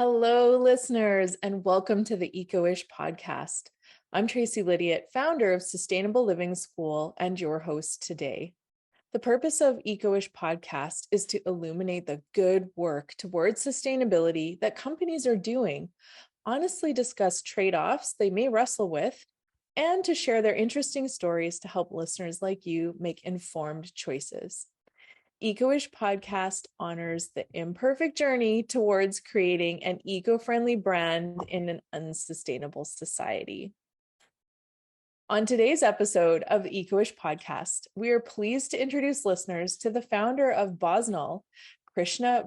Hello, listeners, and welcome to the Eco-ish podcast. I'm Tracy Lydiot, founder of Sustainable Living School and your host today. The purpose of Eco-ish podcast is to illuminate the good work towards sustainability that companies are doing, honestly discuss trade-offs they may wrestle with, and to share their interesting stories to help listeners like you make informed choices. Eco-ish podcast honors the imperfect journey towards creating an eco-friendly brand in an unsustainable society. On today's episode of the Eco-ish podcast, we are pleased to introduce listeners to the founder of Bosnal, Krishna.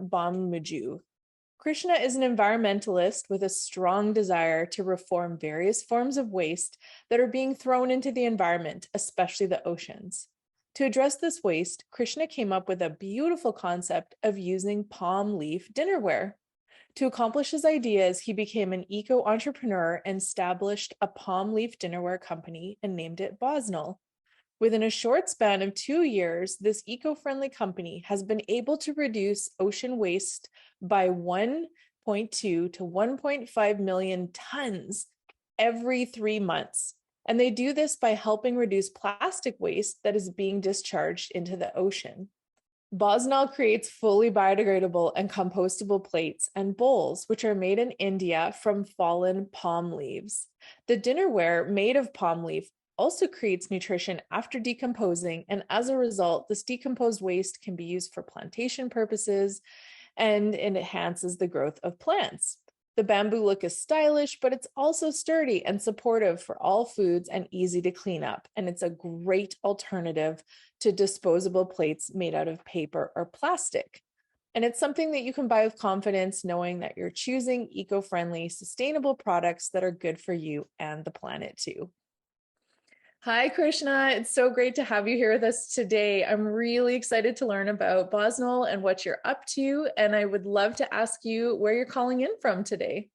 Krishna is an environmentalist with a strong desire to reform various forms of waste that are being thrown into the environment, especially the oceans. To address this waste, Krishna came up with a beautiful concept of using palm leaf dinnerware. To accomplish his ideas, he became an eco-entrepreneur and established a palm leaf dinnerware company and named it Bosnal. Within a short span of 2 years, this eco-friendly company has been able to reduce ocean waste by 1.2 to 1.5 million tons every 3 months. And they do this by helping reduce plastic waste that is being discharged into the ocean. Bosnal creates fully biodegradable and compostable plates and bowls, which are made in India from fallen palm leaves. The dinnerware made of palm leaf also creates nutrition after decomposing, and as a result, this decomposed waste can be used for plantation purposes, and it enhances the growth of plants. The bamboo look is stylish, but it's also sturdy and supportive for all foods and easy to clean up. And it's a great alternative to disposable plates made out of paper or plastic. And it's something that you can buy with confidence, knowing that you're choosing eco-friendly, sustainable products that are good for you and the planet too. Hi, Krishna. It's so great to have you here with us today. I'm really excited to learn about Bosnal and what you're up to, and I would love to ask you where you're calling in from today.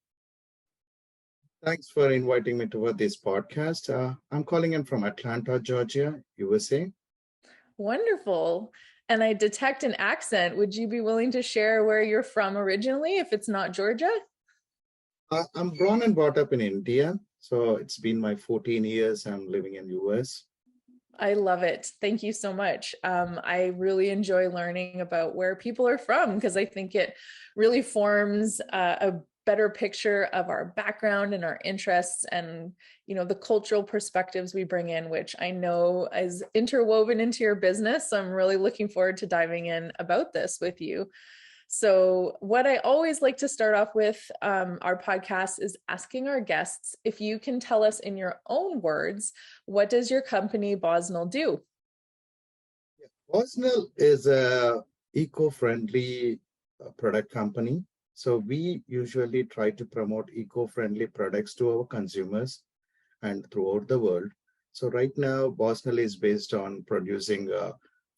Thanks for inviting me to this podcast. I'm calling in from Atlanta, Georgia, USA. Wonderful. And I detect an accent. Would you be willing to share where you're from originally, if it's not Georgia? I'm born and brought up in India. So it's been my 14 years I'm living in US. I love it. Thank you so much. I really enjoy learning about where people are from because I think it really forms a better picture of our background and our interests and, the cultural perspectives we bring in, which I know is interwoven into your business. So I'm really looking forward to diving in about this with you. So what I always like to start off with our podcast is asking our guests if you can tell us in your own words, what does your company Bosnal do? Bosnal is a eco-friendly product company. So we usually try to promote eco-friendly products to our consumers and throughout the world. So right now, Bosnal is based on producing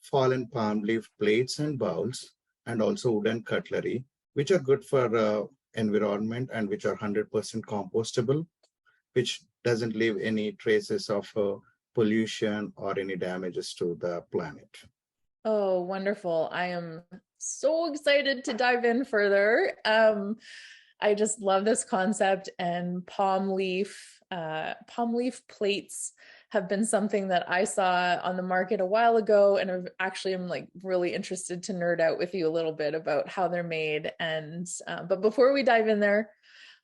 fallen palm leaf plates and bowls, and also wooden cutlery, which are good for environment and which are 100% compostable, which doesn't leave any traces of pollution or any damages to the planet. Oh, wonderful. I am so excited to dive in further. I just love this concept, and palm leaf plates have been something that I saw on the market a while ago, and I've actually am like really interested to nerd out with you a little bit about how they're made. And but before we dive in there,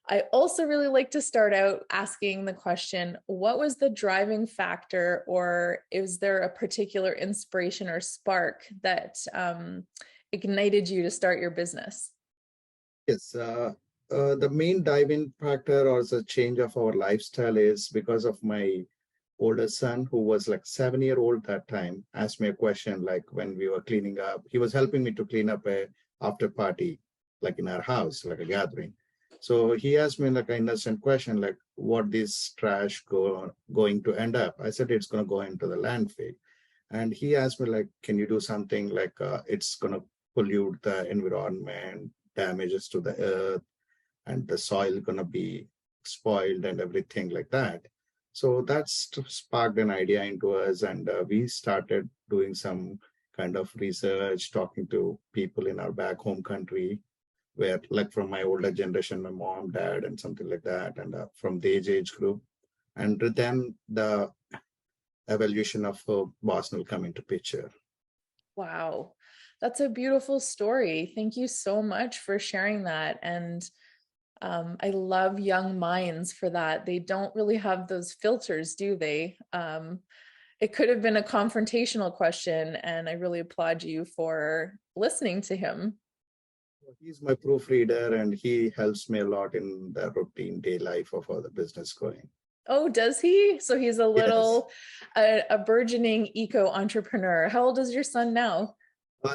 I also really like to start out asking the question, what was the driving factor, or is there a particular inspiration or spark that ignited you to start your business? Yes, the main driving factor or the change of our lifestyle is because of my older son, who was like 7-year-old that time, asked me a question like when we were cleaning up. He was helping me to clean up a after party, like in our house, like a gathering. So he asked me like an innocent question, like what this trash going to end up? I said it's going to go into the landfill. And he asked me like, can you do something like it's going to pollute the environment, damages to the earth, and the soil going to be spoiled and everything like that. So that's sparked an idea into us, and we started doing some kind of research, talking to people in our back home country, where like from my older generation, my mom, dad, and something like that, and from the age group. And then the evolution of Bosnal come into picture. Wow. That's a beautiful story. Thank you so much for sharing that. And I love young minds for that. They don't really have those filters, do they? It could have been a confrontational question, and I really applaud you for listening to him. He's my proofreader, and he helps me a lot in the routine day life of how the business going. Oh, does he? So he's a Yes. little, a burgeoning eco entrepreneur. How old is your son now?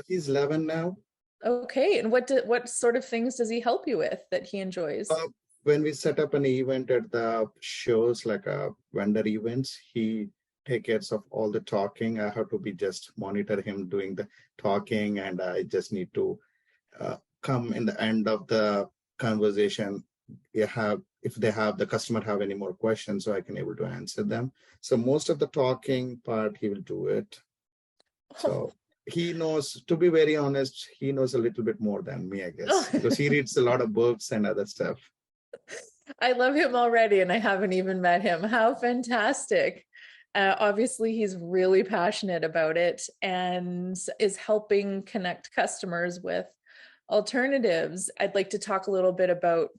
He's 11 now. Okay, and what sort of things does he help you with that he enjoys? Uh, when we set up an event at the shows, like vendor events, he takes care of all the talking. I have to be just monitor him doing the talking, and I just need to come in the end of the conversation. You have if they have the customer have any more questions, so I can able to answer them. So most of the talking part, he will do it. So he knows, to be very honest, he knows a little bit more than me, I guess, because he reads a lot of books and other stuff. I love him already, and I haven't even met him. How fantastic. Obviously, he's really passionate about it and is helping connect customers with alternatives. I'd like to talk a little bit about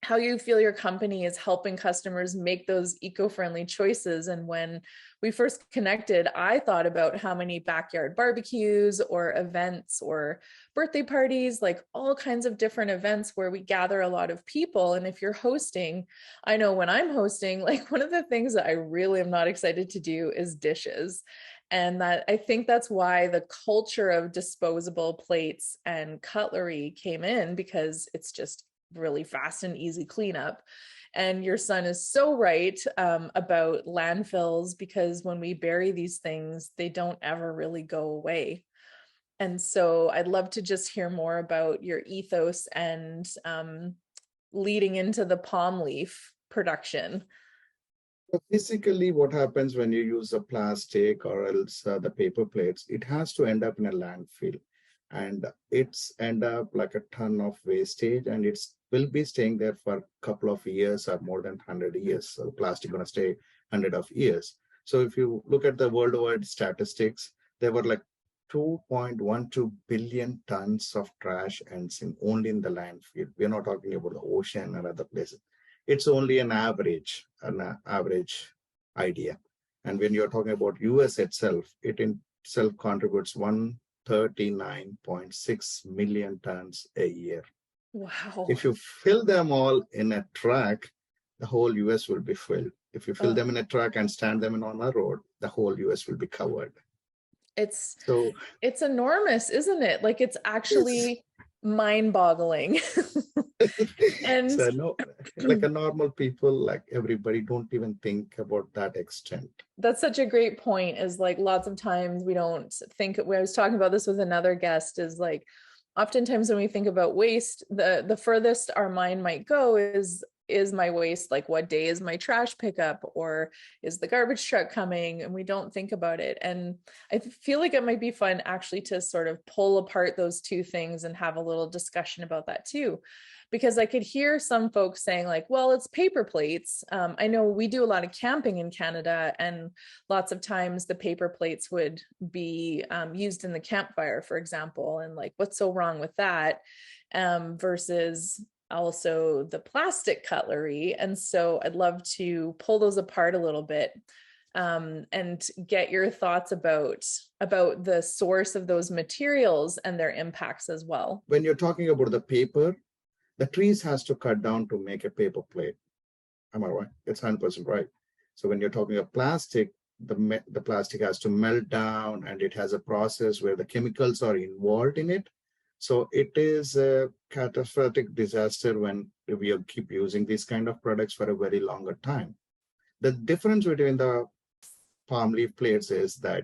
how you feel your company is helping customers make those eco-friendly choices. And when we first connected, I thought about how many backyard barbecues or events or birthday parties, like all kinds of different events where we gather a lot of people. And if you're hosting, I know when I'm hosting, like one of the things that I really am not excited to do is dishes. And that I think that's why the culture of disposable plates and cutlery came in, because it's just really fast and easy cleanup. And your son is so right about landfills, because when we bury these things, they don't ever really go away. And so I'd love to just hear more about your ethos and leading into the palm leaf production. So physically, what happens when you use a plastic or else the paper plates, it has to end up in a landfill, and it's end up like a ton of wastage, and it's will be staying there for a couple of years or more than 100 years. So plastic gonna stay 100 of years. So if you look at the worldwide statistics, there were like 2.12 billion tons of trash ends in only in the landfill. We're not talking about the ocean and other places. It's only an average idea. And when you're talking about US itself, it itself contributes 139.6 million tons a year. Wow. If you fill them all in a truck, the whole US will be filled. If you fill Oh, them in a truck and stand them on a road, the whole US will be covered. it's So it's enormous, isn't it? Like it's yes. actually mind-boggling. And So no, like a normal people, like everybody don't even think about that extent. that's such a great point, is like lots of times we don't think. When I was talking about this with another guest, is like oftentimes when we think about waste, the furthest our mind might go is my waste, like what day is my trash pickup, or is the garbage truck coming, and we don't think about it. And I feel like it might be fun actually to sort of pull apart those two things and have a little discussion about that too, because I could hear some folks saying like, well, it's paper plates. I know we do a lot of camping in Canada, and lots of times the paper plates would be used in the campfire, for example. And like, what's so wrong with that? Versus also the plastic cutlery. And so I'd love to pull those apart a little bit, and get your thoughts about the source of those materials and their impacts as well. When you're talking about the paper, the trees has to cut down to make a paper plate. Am I right? It's 100% right. So when you're talking of plastic, the plastic has to melt down, and it has a process where the chemicals are involved in it. So it is a catastrophic disaster when we keep using these kind of products for a very longer time. The difference between the palm leaf plates is that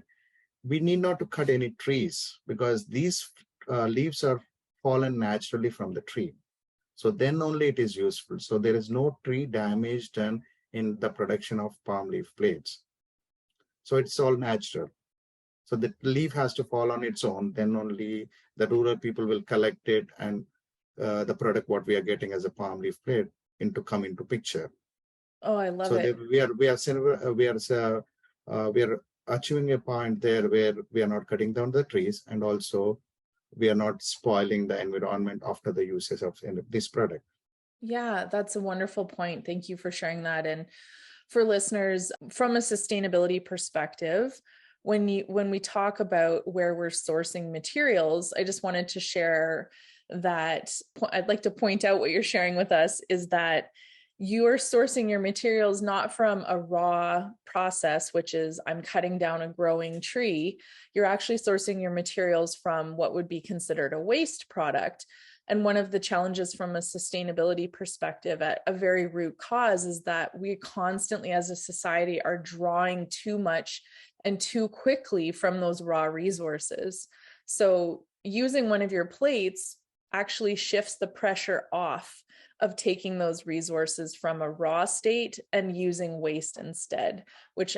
we need not to cut any trees, because these leaves are fallen naturally from the tree. So then only it is useful. So there is no tree damage done in the production of palm leaf plates. So it's all natural. So the leaf has to fall on its own. Then only the rural people will collect it and the product what we are getting as a palm leaf plate come into picture. Oh, I love So it. we are achieving a point there where we are not cutting down the trees, and also we are not spoiling the environment after the uses of this product. Yeah, that's a wonderful point. Thank you for sharing that. And for listeners, from a sustainability perspective, when we talk about where we're sourcing materials, I just wanted to share that I'd like to point out what you're sharing with us is that you are sourcing your materials not from a raw process, which is I'm cutting down a growing tree. You're actually sourcing your materials from what would be considered a waste product. And one of the challenges from a sustainability perspective at a very root cause is that we constantly as a society are drawing too much and too quickly from those raw resources. So using one of your plates actually shifts the pressure off of taking those resources from a raw state and using waste instead, which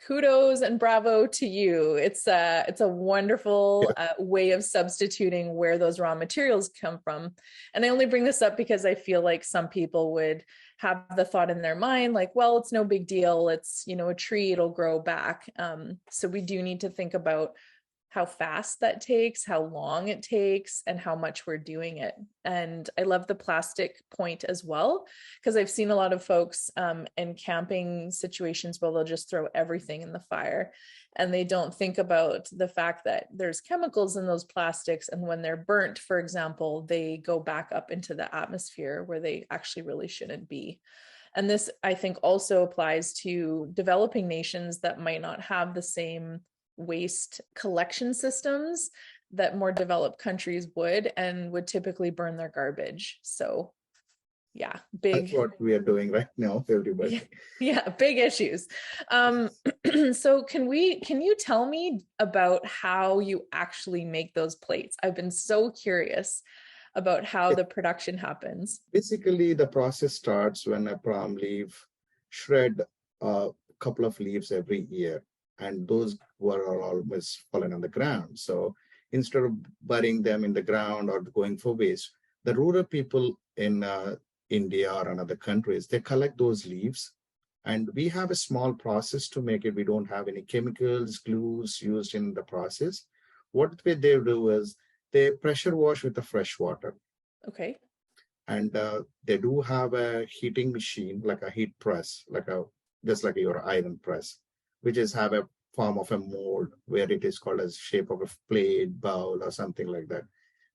kudos and bravo to you. It's a wonderful way of substituting where those raw materials come from. And I only bring this up because I feel like some people would have the thought in their mind like, well, it's no big deal. It's, a tree, it'll grow back. So we do need to think about how fast that takes, how long it takes, and how much we're doing it. And I love the plastic point as well, because I've seen a lot of folks in camping situations where they'll just throw everything in the fire and they don't think about the fact that there's chemicals in those plastics. And when they're burnt, for example, they go back up into the atmosphere where they actually really shouldn't be. And this, I think, also applies to developing nations that might not have the same waste collection systems that more developed countries would and would typically burn their garbage. So yeah, That's what we are doing right now, everybody. Yeah, big issues. So can you tell me about how you actually make those plates? I've been so curious about how the production happens. Basically, the process starts when a palm leaf shred a couple of leaves every year, and those were almost fallen on the ground. So instead of burying them in the ground or going for waste, the rural people in India or in other countries, they collect those leaves, and we have a small process to make it. We don't have any chemicals, glues used in the process. What they do is they pressure wash with the fresh water. Okay. And they do have a heating machine, like a heat press, just like your iron press, which is have a form of a mold where it is called as shape of a plate, bowl, or something like that.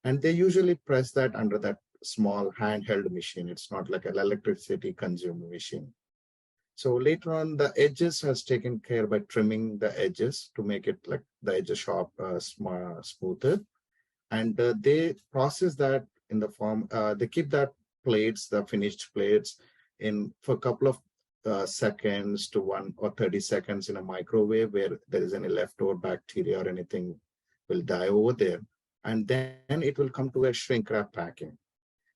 And they usually press that under that small handheld machine. It's not like an electricity consuming machine. So later on, the edges has taken care by trimming the edges to make it like the edges sharp, smoother. And they process that in the form, they keep that plates, the finished plates, in for a couple of seconds to 1 or 30 seconds in a microwave where there is any leftover bacteria or anything will die over there. And then it will come to a shrink wrap packing.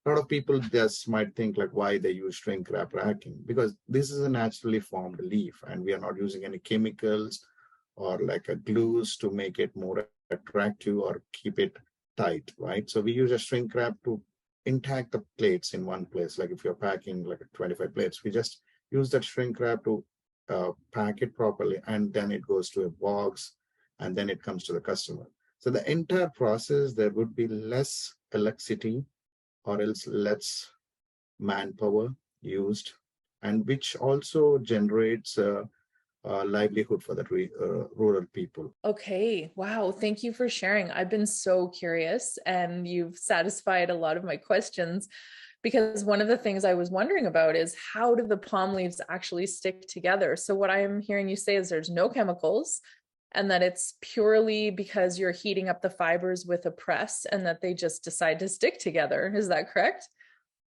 A lot of people just might think like why they use shrink wrap packing, because this is a naturally formed leaf and we are not using any chemicals or like a glues to make it more attractive or keep it tight, right? So we use a shrink wrap to intact the plates in one place. Like if you're packing like 25 plates, we just use that shrink wrap to pack it properly, and then it goes to a box, and then it comes to the customer. So the entire process, there would be less electricity or else less manpower used, and which also generates livelihood for the rural people. Okay. Wow. Thank you for sharing. I've been so curious and you've satisfied a lot of my questions, because one of the things I was wondering about is how do the palm leaves actually stick together? So what I'm hearing you say is there's no chemicals and that it's purely because you're heating up the fibers with a press and that they just decide to stick together. Is that correct?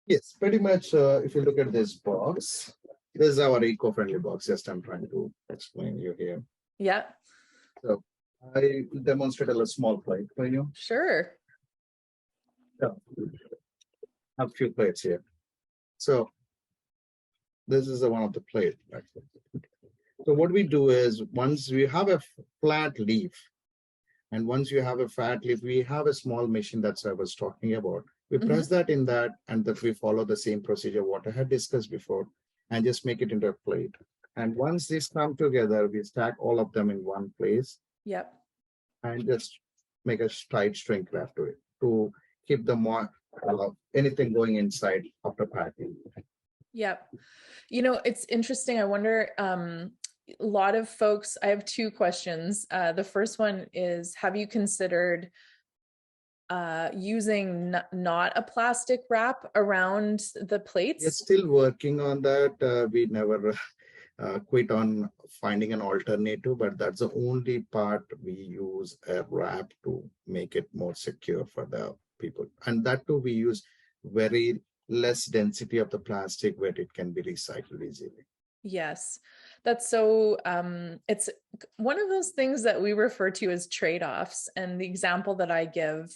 Yes, pretty much. If you look at this box, this is our eco-friendly box. Just I'm trying to explain you here. Yeah. So I demonstrated a small plate for you. Sure. Yeah. A few plates here. So this is one of the plate. So what we do is once we have a flat leaf, and once you have a flat leaf, we have a small machine that I was talking about. We Mhm. press that in that, and that we follow the same procedure what I had discussed before, and just make it into a plate. And once these come together, we stack all of them in one place Yep. and just make a tight shrink wrap to it to keep the more anything going inside after packing. Yep. You know, it's interesting. I wonder, a lot of folks, I have two questions. The first one is, have you considered using not a plastic wrap around the We're plates? still working on that. We never quit on finding an alternative, but that's the only part we use a wrap to make it more secure for the people. And that too, we use very less density of the plastic where it can be recycled easily. Yes, that's so, it's one of those things that we refer to as trade-offs. And the example that I give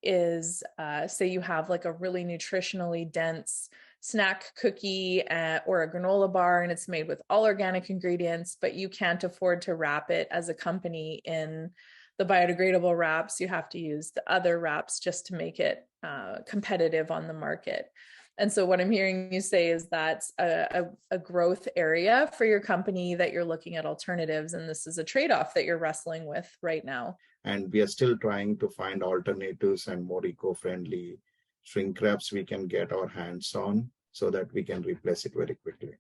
is, say you have like a really nutritionally dense snack cookie or a granola bar, and it's made with all organic ingredients, but you can't afford to wrap it as a company in the biodegradable wraps. You have to use the other wraps just to make it competitive on the market. And so what I'm hearing you say is that's a growth area for your company, that you're looking at alternatives, and this is a trade-off that you're wrestling with right now. And we are still trying to find alternatives and more eco-friendly shrink wraps we can get our hands on so that we can replace it very quickly.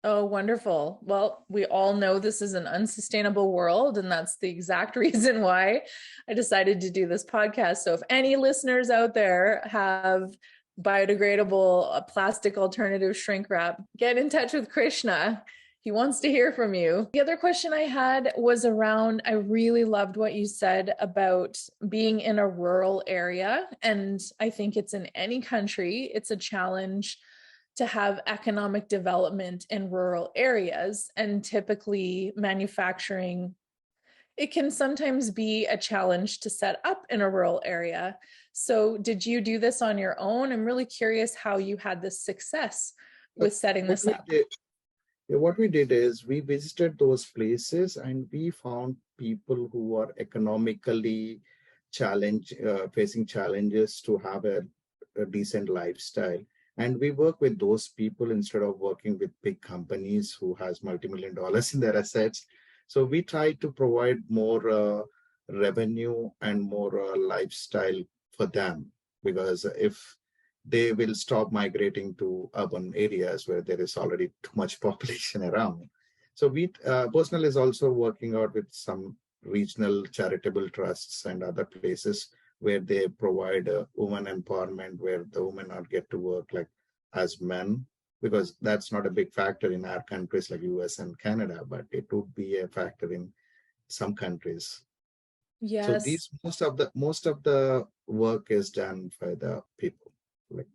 Oh, wonderful. Well, we all know this is an unsustainable world, and that's the exact reason why I decided to do this podcast. So if any listeners out there have biodegradable plastic alternative shrink wrap, get in touch with Krishna. He wants to hear from you. The other question I had was around, I really loved what you said about being in a rural area. And I think it's in any country, it's a challenge to have economic development in rural areas. And typically manufacturing, it can sometimes be a challenge to set up in a rural area. So did you do this on your own? I'm really curious how you had this success with setting What this we up. did, what we did is we visited those places and we found people who are economically facing challenges to have a decent lifestyle. And we work with those people instead of working with big companies who has multi-million dollars in their assets. So we try to provide more revenue and more lifestyle for them, because if they will stop migrating to urban areas where there is already too much population around. So Bosnal is also working out with some regional charitable trusts and other places where they provide women empowerment, where the women are get to work like as men, because that's not a big factor in our countries like US and Canada, but it would be a factor in some countries. So Yes, these most of the work is done by the people. Like,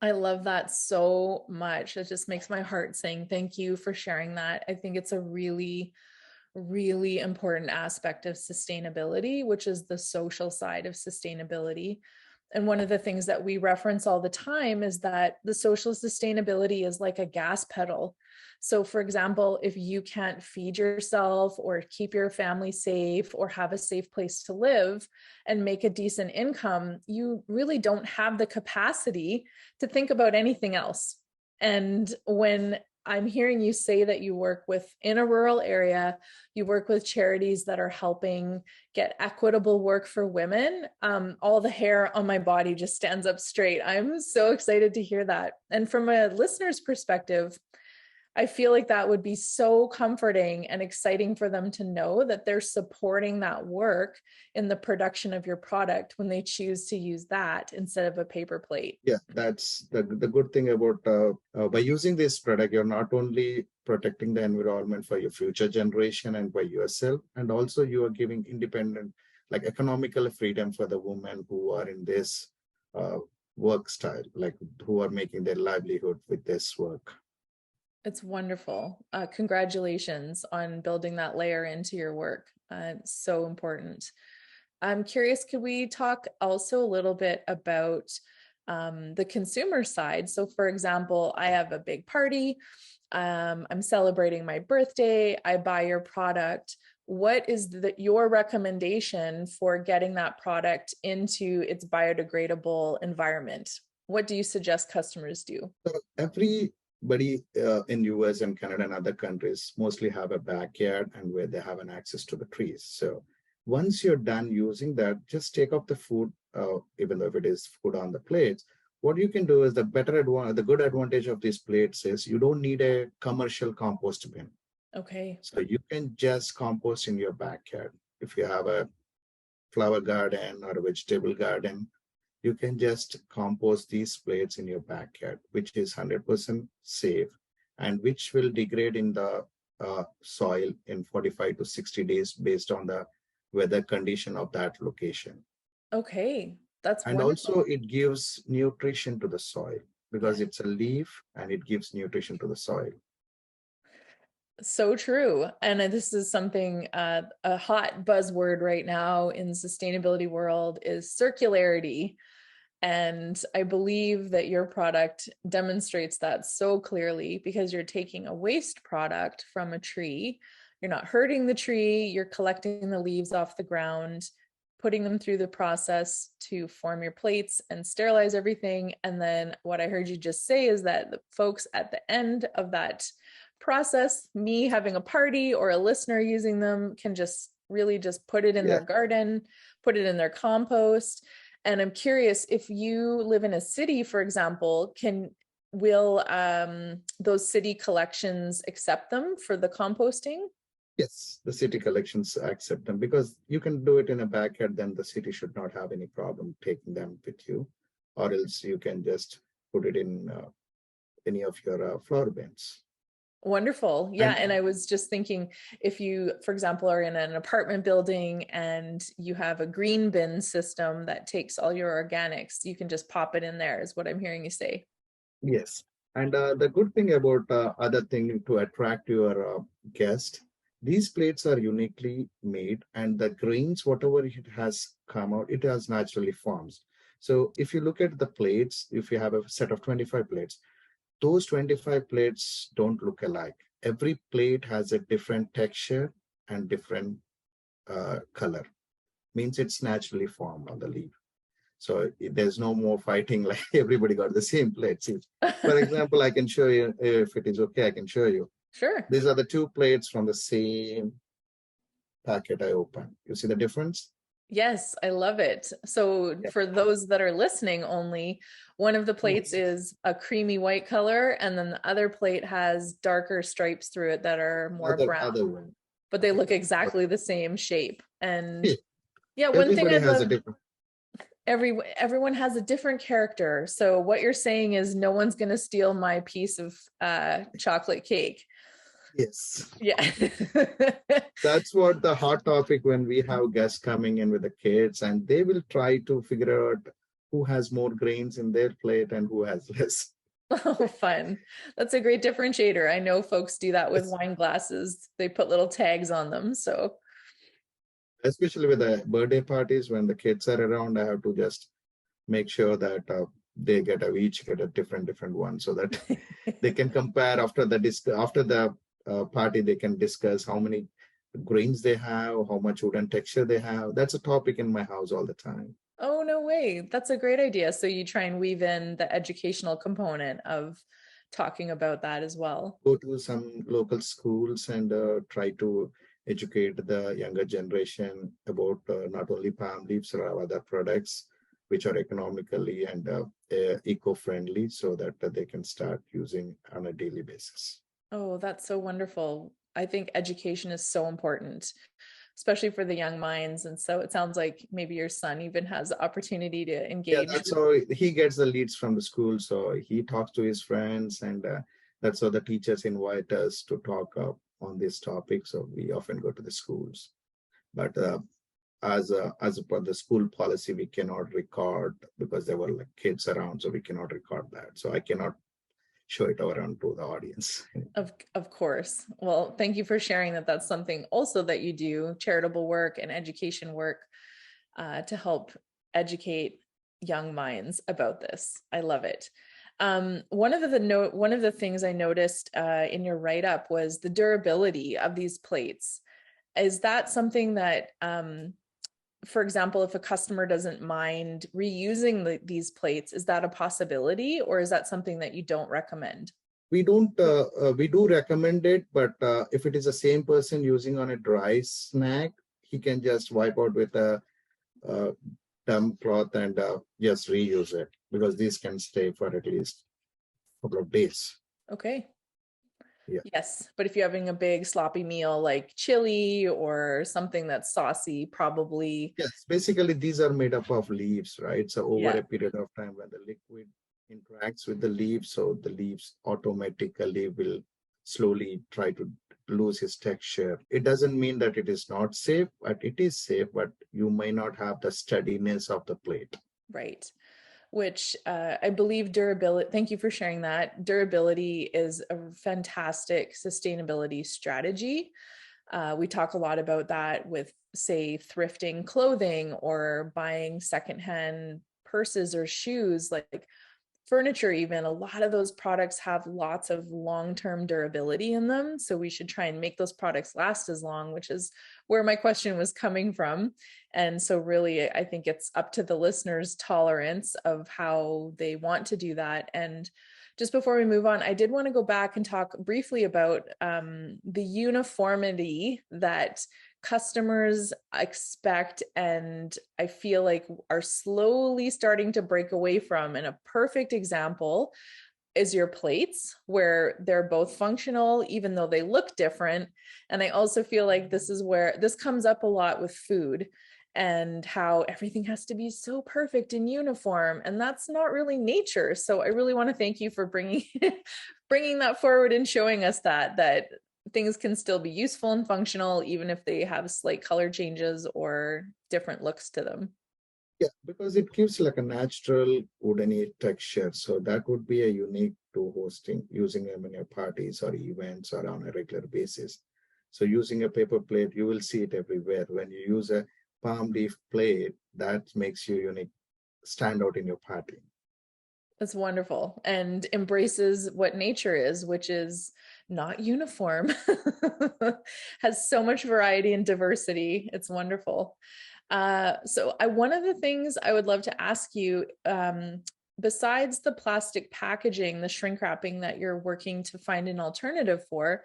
I love that so much. It just makes my heart sing. Thank you for sharing that. I think it's a really, really important aspect of sustainability, which is the social side of sustainability. And one of the things that we reference all the time is that the social sustainability is like a gas pedal. So, for example, if you can't feed yourself or keep your family safe or have a safe place to live and make a decent income, you really don't have the capacity to think about anything else. And when I'm hearing you say that you work with in a rural area, you work with charities that are helping get equitable work for women, all the hair on my body just stands up straight. I'm so excited to hear that. And from a listener's perspective, I feel like that would be so comforting and exciting for them to know that they're supporting that work in the production of your product when they choose to use that instead of a paper plate. yeah, that's the good thing about by using this product, you're not only protecting the environment for your future generation and by yourself, and also you are giving independent, like economical freedom for the women who are in this uh, work style, like who are making their livelihood with this work. It's wonderful. Congratulations on building that layer into your work. It's so important. I'm curious, could we talk also a little bit about the consumer side? So, for example, I have a big party. I'm celebrating my birthday. I buy your product. what is your recommendation for getting that product into its biodegradable environment? What do you suggest customers do? So everybody in US and Canada and other countries mostly have a backyard and where they have an access to the trees. So once you're done using that, just take off the food, even though if it is food on the plates. What you can do is the good advantage of these plates is you don't need a commercial compost bin. Okay. So you can just compost in your backyard. If you have a flower garden or a vegetable garden, you can just compost these plates in your backyard, which is 100% safe and which will degrade in the soil in 45 to 60 days based on the weather condition of that location. Okay. That's And wonderful. also it gives nutrition to the soil because Yeah. it's a leaf and it gives nutrition to the soil. So true. And this is something, a hot buzzword right now in sustainability world is circularity. And I believe that your product demonstrates that so clearly because you're taking a waste product from a tree. You're not hurting the tree, you're collecting the leaves off the ground, putting them through the process to form your plates and sterilize everything. And then what I heard you just say is that the folks at the end of that process, me having a party or a listener using them, can just really just put it in Yeah. their garden, put it in their compost. And I'm curious, if you live in a city, for example, will those city collections accept them for the composting? Yes, the city collections accept them because you can do it in a backyard, then the city should not have any problem taking them with you, or else you can just put it in any of your flower bins. Wonderful. Yeah. And And I was just thinking, if you, for example, are in an apartment building and you have a green bin system that takes all your organics, you can just pop it in there, is what I'm hearing you say. yes, and the good thing about other thing to attract your guest, these plates are uniquely made, and the grains, whatever it has come out, it has naturally forms. So if you look at the plates, if you have a set of 25 plates, those 25 plates don't look alike. Every plate has a different texture and different color. Means it's naturally formed on the leaf. So there's no more fighting like everybody got the same plates. For example, I can show you, if it is okay, I can show you. Sure. These are the two plates from the same packet I opened. You see the difference? Yes, I love it. So Yeah. for those that are listening only, one of the plates Yes. is a creamy white color, and then the other plate has darker stripes through it that are more brown, Other one. but they Okay. look exactly the same shape. And Yeah. yeah, one thing Everybody I has a love, different. everyone has a different character. So what you're saying is no one's going to steal my piece of chocolate cake. Yes. Yeah. That's what the hot topic when we have guests coming in with the kids, and they will try to figure out who has more grains in their plate and who has less. Oh, fun. That's a great differentiator. I know folks do that with Yes. wine glasses. They put little tags on them. So, Especially with the birthday parties, when the kids are around, I have to just make sure that they each get a different one so that they can compare after the party. They can discuss how many grains they have, how much wooden texture they have. That's a topic in my house all the time. oh, no way. That's a great idea. So you try and weave in the educational component of talking about that as well. Go to some local schools and try to educate the younger generation about not only palm leaves or other products which are economically and eco-friendly so that they can start using on a daily basis. Oh, that's so wonderful. I think education is so important, especially for the young minds. And so it sounds like maybe your son even has the opportunity to Yeah, engage. that's how he gets the leads from the school. So he talks to his friends, and that's how the teachers invite us to talk on this topic. So we often go to the schools. But as per the school policy, we cannot record because there were like kids around, so we cannot record that. So I cannot show it around to the audience. Of course. Well, thank you for sharing that. That's something also that you do, charitable work and education work to help educate young minds about this. I love it. One of the things I noticed in your write-up was the durability of these plates. Is that something that, for example, if a customer doesn't mind reusing these plates, is that a possibility, or is that something that you don't recommend? We don't, we do recommend it, but if it is the same person using on a dry snack, he can just wipe out with a damp cloth and just reuse it, because these can stay for at least a couple of days. Okay. Yeah. Yes, but if you're having a big sloppy meal like chili or something that's saucy, probably. Yes, basically these are made up of leaves, right? So over Yeah. a period of time, when the liquid interacts with the leaves, so the leaves automatically will slowly try to lose its texture. It doesn't mean that it is not safe, but it is safe, but you may not have the steadiness of the plate. Right. Which I believe durability, thank you for sharing that. Durability is a fantastic sustainability strategy. We talk a lot about that with, say, thrifting clothing or buying secondhand purses or shoes, like furniture. Even a lot of those products have lots of long-term durability in them, so we should try and make those products last as long, which is where my question was coming from. And so really, I think it's up to the listeners' tolerance of how they want to do that. And just before we move on, I did want to go back and talk briefly about the uniformity that customers expect, and I feel like are slowly starting to break away from. And a perfect example is your plates, where they're both functional even though they look different. And I also feel like this is where this comes up a lot with food, and how everything has to be so perfect and uniform, and that's not really nature. So I really want to thank you for bringing bringing that forward and showing us that things can still be useful and functional even if they have slight color changes or different looks to them. Yeah, because it gives like a natural woodeny texture. So that would be a unique to hosting, using them in your parties or events or on a regular basis. So using a paper plate, you will see it everywhere. When you use a palm leaf plate, that makes you unique, stand out in your party. That's wonderful, and embraces what nature is, which is not uniform. Has so much variety and diversity. It's wonderful. So one of the things I would love to ask you, besides the plastic packaging, the shrink wrapping that you're working to find an alternative for,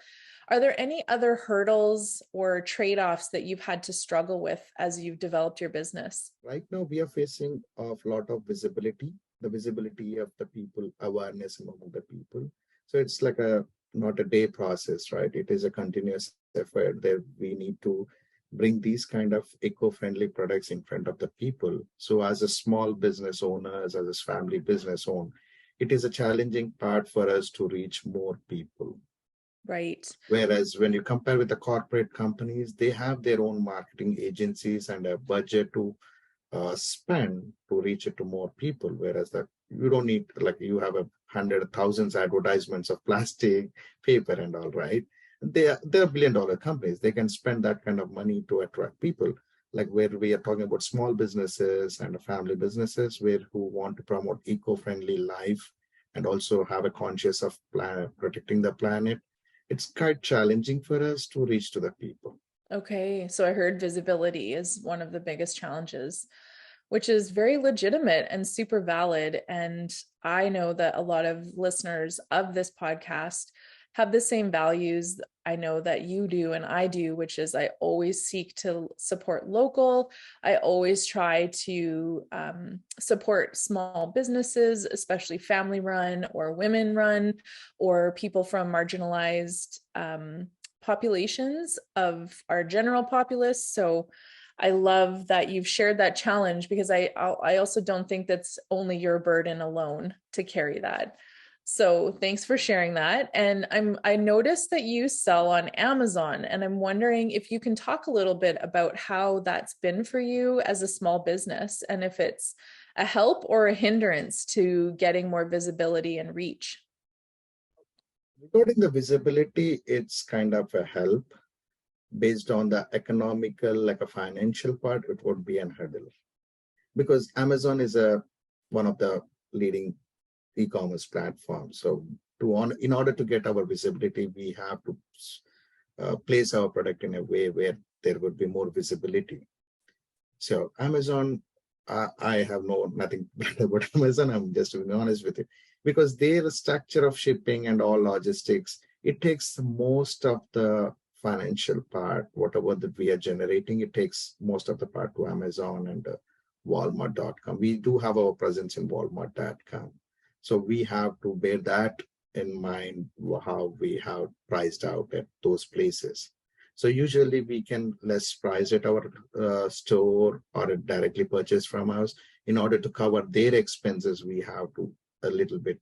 are there any other hurdles or trade-offs that you've had to struggle with as you've developed your business? Right now, we are facing a lot of visibility, the visibility of the people, awareness among the people. So it's like a not a day process, right? It is a continuous effort that we need to bring these kind of eco-friendly products in front of the people. So as a small business owners, as a family business owner, it is a challenging part for us to reach more people. Right. Whereas when you compare with the corporate companies, they have their own marketing agencies and a budget to spend to reach it to more people. Whereas that you don't need, like you have 100,000 advertisements of plastic, paper, and all, right? They're billion-dollar companies. They can spend that kind of money to attract people. Like where we are talking about small businesses and family businesses, who want to promote eco-friendly life and also have a conscious of protecting the planet. It's quite challenging for us to reach to the people. Okay, so I heard visibility is one of the biggest challenges, which is very legitimate and super valid. And I know that a lot of listeners of this podcast have the same values I know that you do and I do, which is I always seek to support local. I always try to support small businesses, especially family run or women run, or people from marginalized populations of our general populace. So I love that you've shared that challenge, because I also don't think that's only your burden alone to carry that. So thanks for sharing that. And I noticed that you sell on Amazon, and I'm wondering if you can talk a little bit about how that's been for you as a small business, and if it's a help or a hindrance to getting more visibility and reach. Regarding the visibility, it's kind of a help. Based on the economical, like a financial part, it would be an hurdle, because Amazon is one of the leading e-commerce platforms. So in order to get our visibility, we have to place our product in a way where there would be more visibility. So Amazon, I have nothing bad about Amazon. I'm just to be honest with you, because their structure of shipping and all logistics, it takes most of the financial part, whatever that we are generating, it takes most of the part to Amazon and Walmart.com. We do have our presence in Walmart.com. So we have to bear that in mind, how we have priced out at those places. So usually we can less price at our store or directly purchase from us. In order to cover their expenses, we have to a little bit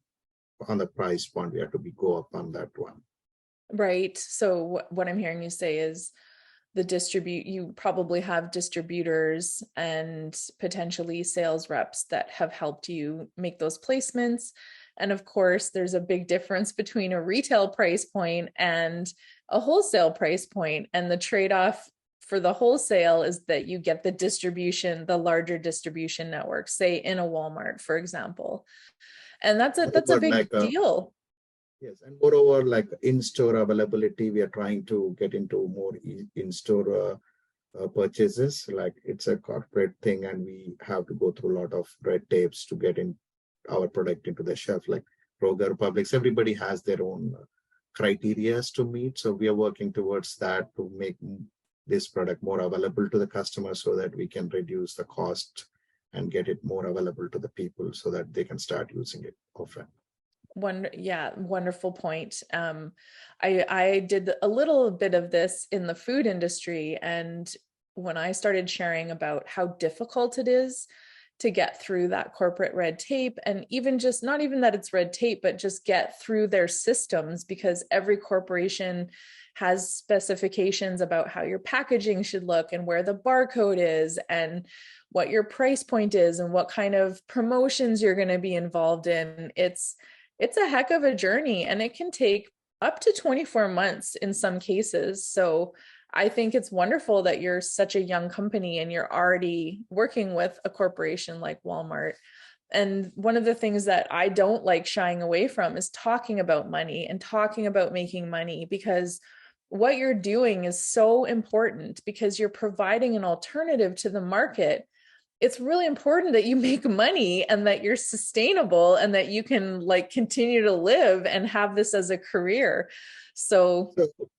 on the price point. We have to go up on that one. Right. So what I'm hearing you say is you probably have distributors and potentially sales reps that have helped you make those placements. And of course, there's a big difference between a retail price point and a wholesale price point. And the trade-off for the wholesale is that you get the distribution, the larger distribution network, say in a Walmart, for example. And that's a big deal. Yes, and moreover, like in-store availability, we are trying to get into more in-store purchases. Like it's a corporate thing, and we have to go through a lot of red tapes to get in our product into the shelf. Like Kroger, Publix, everybody has their own criteria to meet. So we are working towards that to make this product more available to the customer, so that we can reduce the cost and get it more available to the people, so that they can start using it often. Wonderful point. I did a little bit of this in the food industry, and when I started sharing about how difficult it is to get through that corporate red tape, and even just not even that it's red tape, but just get through their systems, because every corporation has specifications about how your packaging should look and where the barcode is and what your price point is and what kind of promotions you're going to be involved in. It's a heck of a journey, and it can take up to 24 months in some cases. So I think it's wonderful that you're such a young company and you're already working with a corporation like Walmart. And one of the things that I don't like shying away from is talking about money and talking about making money, because what you're doing is so important, because you're providing an alternative to the market. It's really important that you make money and that you're sustainable and that you can like continue to live and have this as a career. So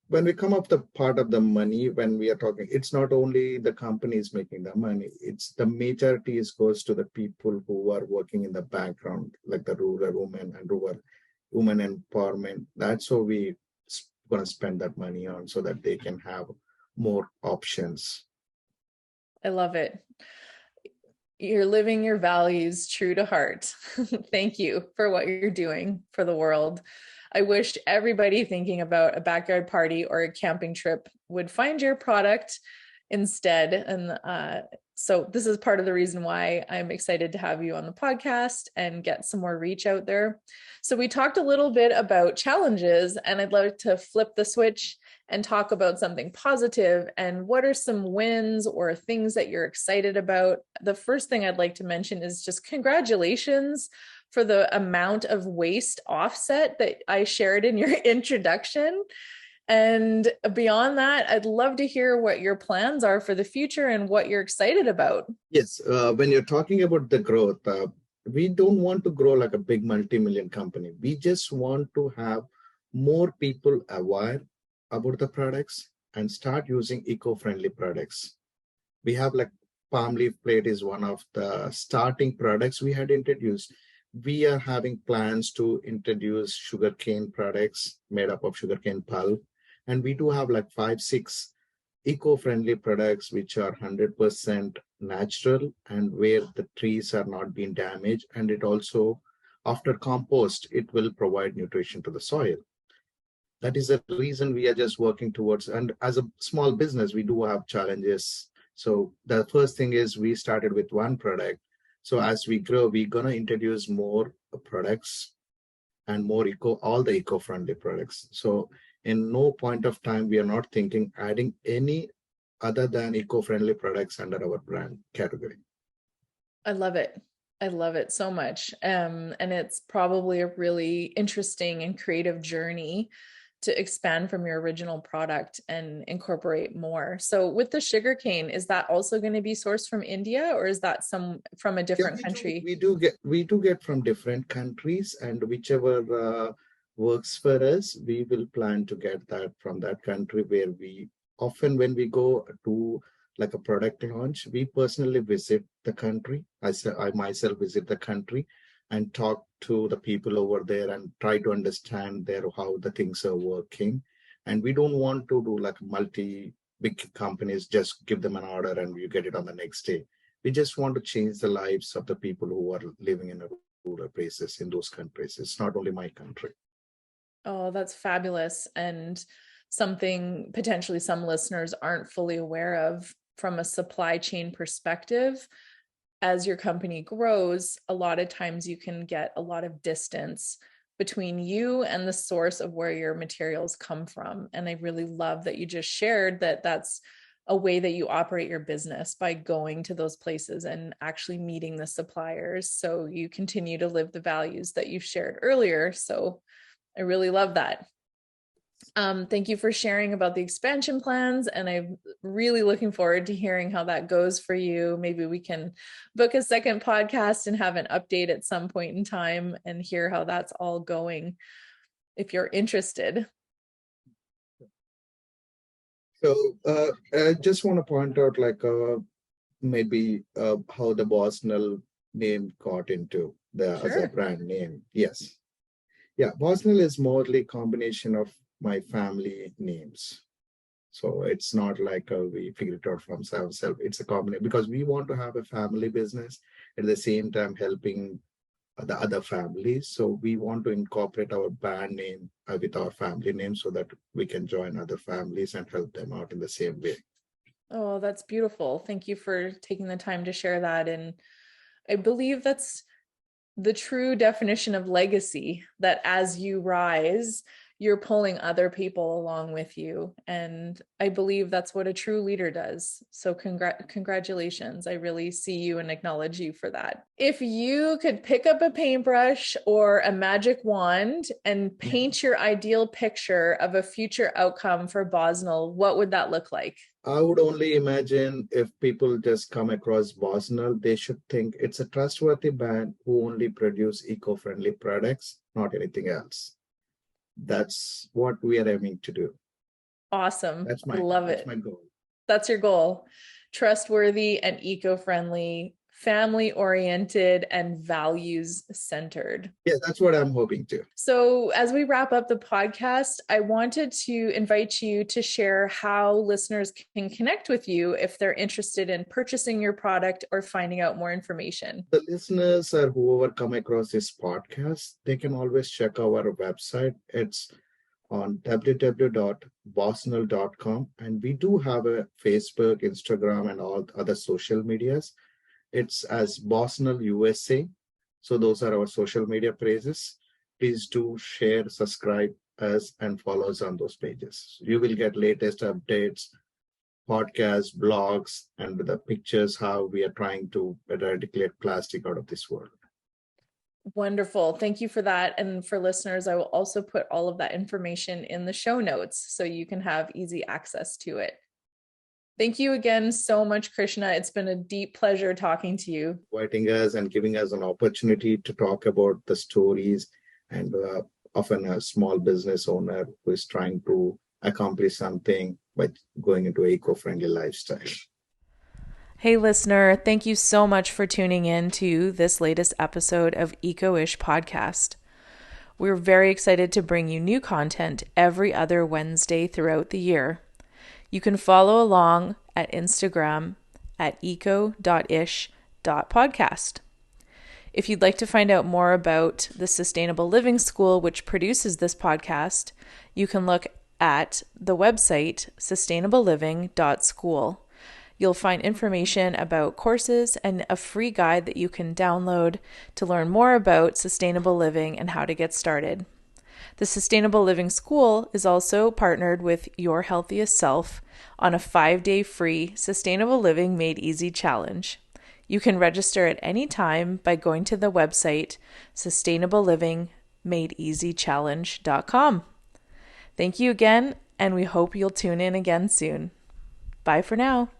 when we come up the part of the money, when we are talking, it's not only the companies making the money, it's the majority goes to the people who are working in the background, like the rural women and rural women empowerment. That's how we going to spend that money on, so that they can have more options. I love it. You're living your values true to heart. Thank you for what you're doing for the world. I wish everybody thinking about a backyard party or a camping trip would find your product instead. And so this is part of the reason why I'm excited to have you on the podcast and get some more reach out there. So we talked a little bit about challenges, and I'd like to flip the switch and talk about something positive. And what are some wins or things that you're excited about? The first thing I'd like to mention is just congratulations for the amount of waste offset that I shared in your introduction. And beyond that, I'd love to hear what your plans are for the future and what you're excited about. Yes, when you're talking about the growth, we don't want to grow like a big multi-million company. We just want to have more people aware about the products and start using eco-friendly products. We have like palm leaf plate is one of the starting products we had introduced. We are having plans to introduce sugarcane products made up of sugarcane pulp. And we do have like 5-6 eco-friendly products which are 100% natural and where the trees are not being damaged. And it also, after compost, it will provide nutrition to the soil. That is the reason we are just working towards. And as a small business, we do have challenges. So the first thing is we started with one product. So as we grow, we're going to introduce more products and more all the eco-friendly products. So in no point of time, we are not thinking adding any other than eco-friendly products under our brand category. I love it. I love it so much. And it's probably a really interesting and creative journey to expand from your original product and incorporate more. So with the sugarcane, is that also going to be sourced from India, or is that some from a Yeah, different country? we do get from different countries, and whichever works for us, we will plan to get that from that country. Where we often, when we go to like a product launch, we personally visit the country. I myself visit the country and talk to the people over there and try to understand there how the things are working. And we don't want to do like multi big companies, just give them an order and you get it on the next day. We just want to change the lives of the people who are living in a rural places in those countries. It's not only my country. Oh, that's fabulous. And something potentially some listeners aren't fully aware of from a supply chain perspective. As your company grows, a lot of times you can get a lot of distance between you and the source of where your materials come from. And I really love that you just shared that that's a way that you operate your business, by going to those places and actually meeting the suppliers. So you continue to live the values that you shared earlier. So I really love that. Thank you for sharing about the expansion plans, and I'm really looking forward to hearing how that goes for you. Maybe we can book a second podcast and have an update at some point in time and hear how that's all going, if you're interested. So I just want to point out maybe how the Bosnal name got into the as a Sure. brand name. Yes. Yeah, Bosnal is mostly combination of my family names. So it's not like we figured it out from ourselves. It's a combination because we want to have a family business at the same time helping the other families. So we want to incorporate our brand name with our family name so that we can join other families and help them out in the same way. Oh, that's beautiful. Thank you for taking the time to share that. And I believe that's the true definition of legacy, that as you rise, you're pulling other people along with you. And I believe that's what a true leader does. So congratulations. I really see you and acknowledge you for that. If you could pick up a paintbrush or a magic wand and paint your ideal picture of a future outcome for Bosnal, what would that look like? I would only imagine if people just come across Bosnal, they should think it's a trustworthy brand who only produce eco-friendly products, not anything else. That's what we are aiming to do. Awesome. That's I my love that's it. my goal. That's your goal. Trustworthy and eco-friendly, family-oriented, and values-centered. Yeah, that's what I'm hoping to. So, as we wrap up the podcast, I wanted to invite you to share how listeners can connect with you if they're interested in purchasing your product or finding out more information. The listeners or whoever come across this podcast, they can always check our website. It's on www.bosnal.com. And we do have a Facebook, Instagram, and all other social medias. It's as Bosnal USA. So those are our social media pages. Please do share, subscribe us, and follow us on those pages. You will get latest updates, podcasts, blogs, and the pictures how we are trying to eradicate plastic out of this world. Wonderful. Thank you for that. And for listeners, I will also put all of that information in the show notes so you can have easy access to it. Thank you again so much, Krishna. It's been a deep pleasure talking to you. Inviting us and giving us an opportunity to talk about the stories and often a small business owner who is trying to accomplish something by going into an eco-friendly lifestyle. Hey, listener, thank you so much for tuning in to this latest episode of Eco-ish Podcast. We're very excited to bring you new content every other Wednesday throughout the year. You can follow along at Instagram at eco.ish.podcast. If you'd like to find out more about the Sustainable Living School, which produces this podcast, you can look at the website sustainableliving.school. You'll find information about courses and a free guide that you can download to learn more about sustainable living and how to get started. The Sustainable Living School is also partnered with Your Healthiest Self on a 5-day free Sustainable Living Made Easy challenge. You can register at any time by going to the website sustainablelivingmadeeasychallenge.com. Thank you again, and we hope you'll tune in again soon. Bye for now.